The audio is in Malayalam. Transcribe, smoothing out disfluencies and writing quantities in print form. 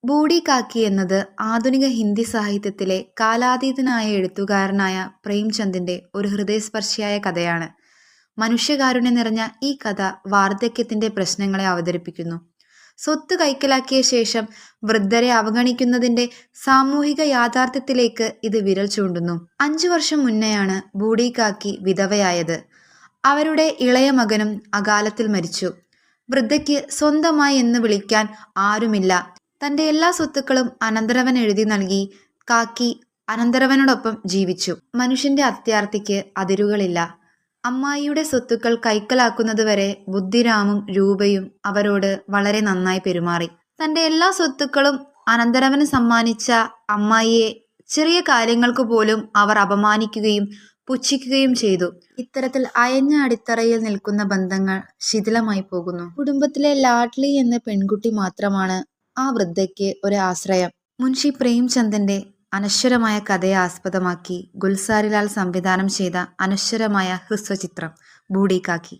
ബൂഡി കാക്കി എന്നത് ആധുനിക ഹിന്ദി സാഹിത്യത്തിലെ കാലാതീതനായ എഴുത്തുകാരനായ പ്രേംചന്ദിന്റെ ഒരു ഹൃദയസ്പർശിയായ കഥയാണ്. മനുഷ്യകാരുണ്യം നിറഞ്ഞ ഈ കഥ വാർദ്ധക്യത്തിന്റെ പ്രശ്നങ്ങളെ അവതരിപ്പിക്കുന്നു. സ്വത്ത് കൈക്കലാക്കിയ ശേഷം വൃദ്ധരെ അവഗണിക്കുന്നതിന്റെ സാമൂഹിക യാഥാർത്ഥ്യത്തിലേക്ക് ഇത് വിരൽ ചൂണ്ടുന്നു. 5 വർഷം മുന്നെയാണ് ബൂഡി കാക്കി വിധവയായത്. അവരുടെ ഇളയ മകനും അകാലത്തിൽ മരിച്ചു. വൃദ്ധയ്ക്ക് സ്വന്തമായി എന്ന് വിളിക്കാൻ ആരുമില്ല. തന്റെ എല്ലാ സ്വത്തുക്കളും അനന്തരവൻ എഴുതി നൽകി കാക്കി അനന്തരവനോടൊപ്പം ജീവിച്ചു. മനുഷ്യന്റെ അത്യാർത്തിക്ക് അതിരുകളില്ല. അമ്മായിയുടെ സ്വത്തുക്കൾ കൈക്കലാക്കുന്നതുവരെ ബുദ്ധിരാമും രൂപയും അവരോട് വളരെ നന്നായി പെരുമാറി. തന്റെ എല്ലാ സ്വത്തുക്കളും അനന്തരവന് സമ്മാനിച്ച അമ്മായിയെ ചെറിയ കാര്യങ്ങൾക്ക് പോലും അവർ അപമാനിക്കുകയും പുച്ഛിക്കുകയും ചെയ്തു. ഇത്തരത്തിൽ അയഞ്ഞ അടിത്തറയിൽ നിൽക്കുന്ന ബന്ധങ്ങൾ ശിഥിലമായി പോകുന്നു. കുടുംബത്തിലെ ലാഡ്ലി എന്ന പെൺകുട്ടി മാത്രമാണ് ആ വൃദ്ധയ്ക്ക് ഒരു ആശ്രയം. മുൻഷി പ്രേംചന്ദിന്റെ അനശ്വരമായ കഥയെ ആസ്പദമാക്കി ഗുൽസാരിലാൽ സംവിധാനം ചെയ്ത അനശ്വരമായ ഹ്രസ്വചിത്രം ബൂഡി കാക്കി.